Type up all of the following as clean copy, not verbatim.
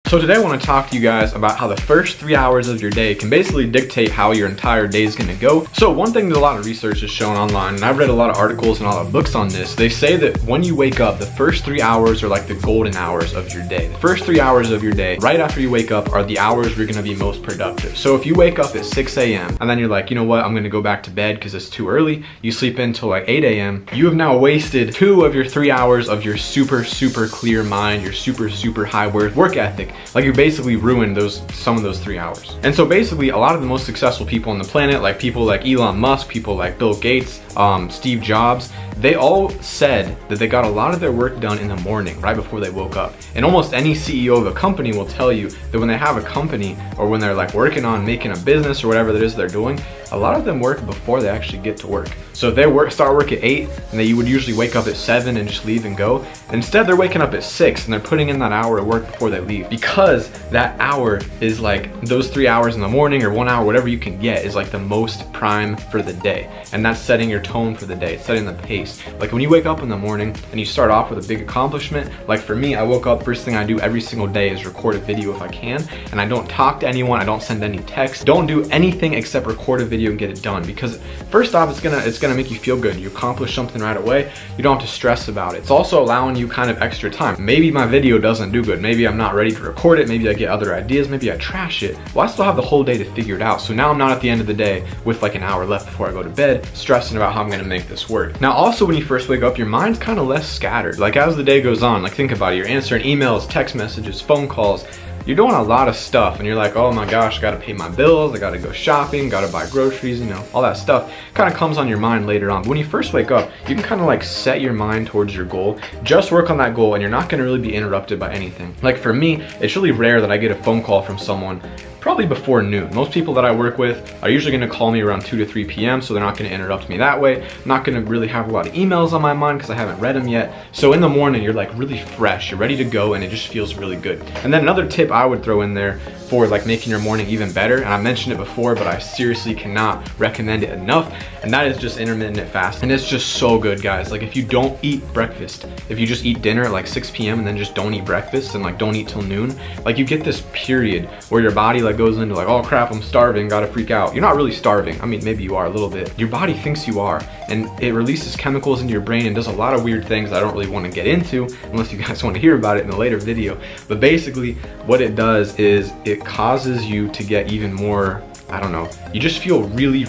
So today I want to talk to you guys about how the first 3 hours of your day can basically dictate how your entire day is going to go. So one thing that a lot of research has shown online, and I've read a lot of articles and a lot of books on this, they say that when you wake up, the first 3 hours are like the golden hours of your day. The first 3 hours of your day, right after you wake up, are the hours where you're going to be most productive. So if you wake up at 6 a.m. and then you're like, you know what, I'm going to go back to bed because it's too early, you sleep until like 8 a.m., you have now wasted 2 of your 3 hours of your super clear mind, your super high work ethic. Like you basically ruined some of those 3 hours. And so basically a lot of the most successful people on the planet, like people like Elon Musk, people like Bill Gates, Steve Jobs, they all said that they got a lot of their work done in the morning, right before they woke up. And almost any CEO of a company will tell you that when they have a company or when they're like working on making a business or whatever that is they're doing, a lot of them work before they actually get to work. So if they start work at 8 and you would usually wake up at 7 and just leave and go. Instead they're waking up at 6 and they're putting in that hour of work before they leave, because that hour is like those 3 hours in the morning or 1 hour, whatever you can get, is like the most prime for the day. And that's setting your tone for the day. It's setting the pace. Like when you wake up in the morning and you start off with a big accomplishment, like for me, I woke up, first thing I do every single day is record a video if I can, and I don't talk to anyone, I don't send any texts, don't do anything except record a video and get it done. Because first off, it's gonna make you feel good. You accomplish something right away, you don't have to stress about it. It's also allowing you kind of extra time. Maybe my video doesn't do good, maybe I'm not ready to record it, maybe I get other ideas, maybe I trash it. Well, I still have the whole day to figure it out. So now I'm not at the end of the day with like an hour left before I go to bed stressing about how I'm gonna make this work. Now also, when you first wake up, your mind's kind of less scattered. Like as the day goes on, like think about it, you're answering emails, text messages, phone calls, you're doing a lot of stuff and you're like, oh my gosh, I gotta pay my bills, I gotta go shopping, gotta buy groceries, you know, all that stuff kind of comes on your mind later on. But when you first wake up, you can kind of like set your mind towards your goal, just work on that goal, and you're not gonna really be interrupted by anything. Like for me, it's really rare that I get a phone call from someone probably before noon. Most people that I work with are usually gonna call me around 2 to 3 p.m. so they're not gonna interrupt me that way. I'm not gonna really have a lot of emails on my mind because I haven't read them yet. So in the morning, you're like really fresh, you're ready to go, and it just feels really good. And then another tip I would throw in there for like making your morning even better, and I mentioned it before, but I seriously cannot recommend it enough, and that is just intermittent fasting. And it's just so good, guys. Like if you don't eat breakfast, if you just eat dinner at like 6 p.m. and then just don't eat breakfast and like don't eat till noon, like you get this period where your body like goes into like, oh crap, I'm starving, gotta freak out. You're not really starving. I mean, maybe you are a little bit. Your body thinks you are, and it releases chemicals into your brain and does a lot of weird things I don't really want to get into unless you guys want to hear about it in a later video. But basically what it does is it causes you to get even more, I don't know, you just feel really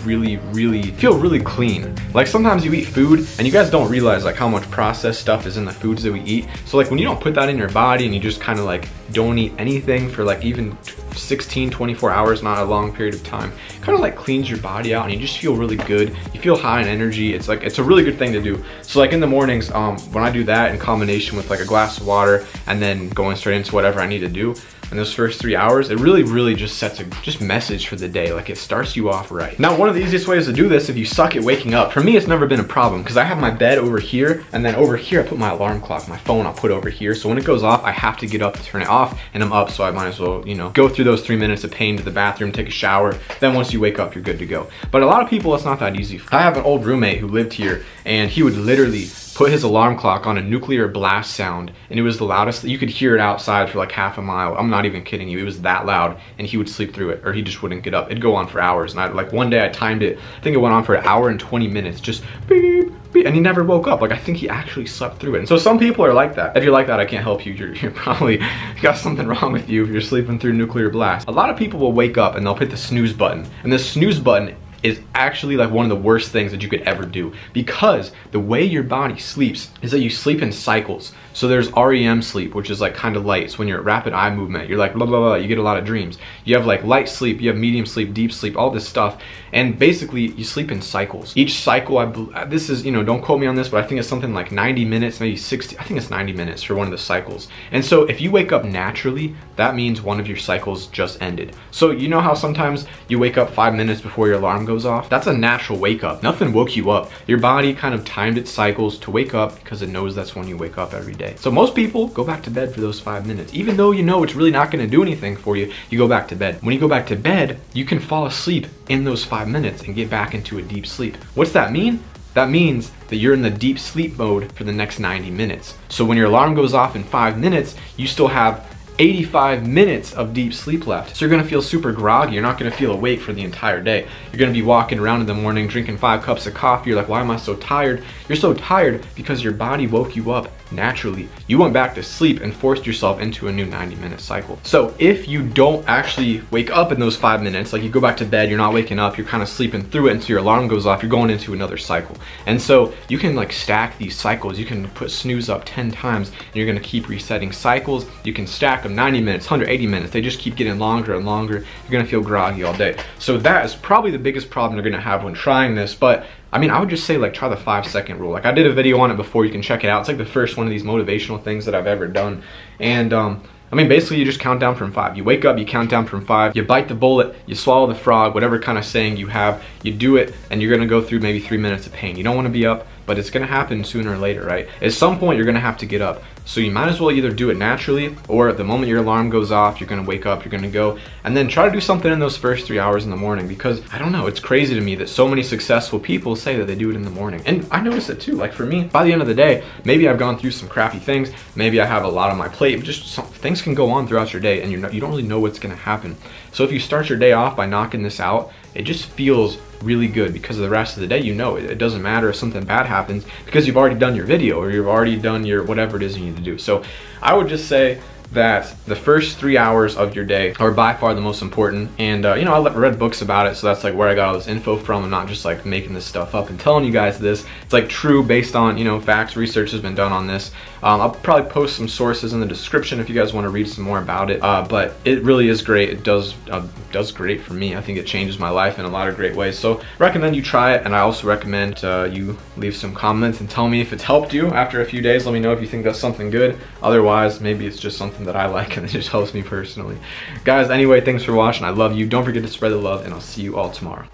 clean. Like sometimes you eat food and you guys don't realize like how much processed stuff is in the foods that we eat. So like when you don't put that in your body and you just kind of like don't eat anything for like even 16, 24 hours, not a long period of time, kind of like cleans your body out and you just feel really good. You feel high in energy. It's like, it's a really good thing to do. So like in the mornings, when I do that in combination with like a glass of water and then going straight into whatever I need to do in those first 3 hours, it really just sets a message for the day. Like it starts you off right. Now, one of the easiest ways to do this if you suck at waking up, for me it's never been a problem because I have my bed over here, and then over here I put my alarm clock. My phone I'll put over here, so when it goes off I have to get up to turn it off, and I'm up, so I might as well, you know, go through those 3 minutes of pain to the bathroom, take a shower, then once you wake up you're good to go. But a lot of people, it's not that easy. I have an old roommate who lived here and he would literally put his alarm clock on a nuclear blast sound, and it was the loudest. You could hear it outside for like half a mile. I'm not even kidding you. It was that loud, and he would sleep through it, or he just wouldn't get up. It'd go on for hours, and like one day I timed it. I think it went on for 1 hour and 20 minutes, just beep, beep, and he never woke up. Like I think he actually slept through it. And so some people are like that. If you're like that, I can't help you. You're probably got something wrong with you if you're sleeping through nuclear blast. A lot of people will wake up and they'll hit the snooze button, and the snooze button is actually like one of the worst things that you could ever do, because the way your body sleeps is that you sleep in cycles. So there's REM sleep, which is like kind of light. So when you're at rapid eye movement, you're like blah, blah, blah, you get a lot of dreams. You have like light sleep, you have medium sleep, deep sleep, all this stuff. And basically you sleep in cycles. Each cycle, this is, you know, don't quote me on this, but I think it's something like 90 minutes, maybe 60, I think it's 90 minutes for one of the cycles. And so if you wake up naturally, that means one of your cycles just ended. So you know how sometimes you wake up 5 minutes before your alarm goes off? That's a natural wake up. Nothing woke you up. Your body kind of timed its cycles to wake up because it knows that's when you wake up every day. So most people go back to bed for those 5 minutes. Even though you know it's really not going to do anything for you, you go back to bed. When you go back to bed, you can fall asleep in those 5 minutes and get back into a deep sleep. What's that mean? That means that you're in the deep sleep mode for the next 90 minutes. So when your alarm goes off in 5 minutes, you still have 85 minutes of deep sleep left. So you're gonna feel super groggy. You're not gonna feel awake for the entire day. You're gonna be walking around in the morning drinking 5 cups of coffee. You're like, why am I so tired? You're so tired because your body woke you up naturally. You went back to sleep and forced yourself into a new 90-minute cycle. So if you don't actually wake up in those 5 minutes, like you go back to bed, you're not waking up, you're kind of sleeping through it until your alarm goes off, you're going into another cycle. And so you can like stack these cycles. You can put snooze up 10 times and you're gonna keep resetting cycles. You can stack them 90 minutes, 180 minutes. They just keep getting longer and longer. You're gonna feel groggy all day. So that is probably the biggest problem you're gonna have when trying this. But I mean, I would just say like try the 5-second rule. Like I did a video on it before, you can check it out. It's like the first one of these motivational things that I've ever done. And I mean, basically you just count down from 5. You wake up, you count down from 5, you bite the bullet, you swallow the frog, whatever kind of saying you have, you do it, and you're gonna go through maybe 3 minutes of pain. You don't wanna be up, but it's gonna happen sooner or later, right? At some point, you're gonna have to get up. So you might as well either do it naturally, or the moment your alarm goes off, you're gonna wake up, you're gonna go, and then try to do something in those first 3 hours in the morning, because I don't know, it's crazy to me that so many successful people say that they do it in the morning. And I notice it too. Like for me, by the end of the day, maybe I've gone through some crappy things, maybe I have a lot on my plate, just things can go on throughout your day and you don't really know what's gonna happen. So if you start your day off by knocking this out, it just feels really good, because the rest of the day, you know, it doesn't matter if something bad happens because you've already done your video or you've already done your whatever it is you need to do. So I would just say that the first 3 hours of your day are by far the most important. And you know, I read books about it, so that's like where I got all this info from. I'm not just like making this stuff up and telling you guys this. It's like true, based on, you know, facts. Research has been done on this. I'll probably post some sources in the description if you guys want to read some more about it. But it really is great. It does great for me. I think it changes my life in a lot of great ways. So recommend you try it, and I also recommend you leave some comments and tell me if it's helped you after a few days. Let me know if you think that's something good. Otherwise, maybe it's just something that I like and it just helps me personally. Guys, anyway, thanks for watching. I love you. Don't forget to spread the love, and I'll see you all tomorrow.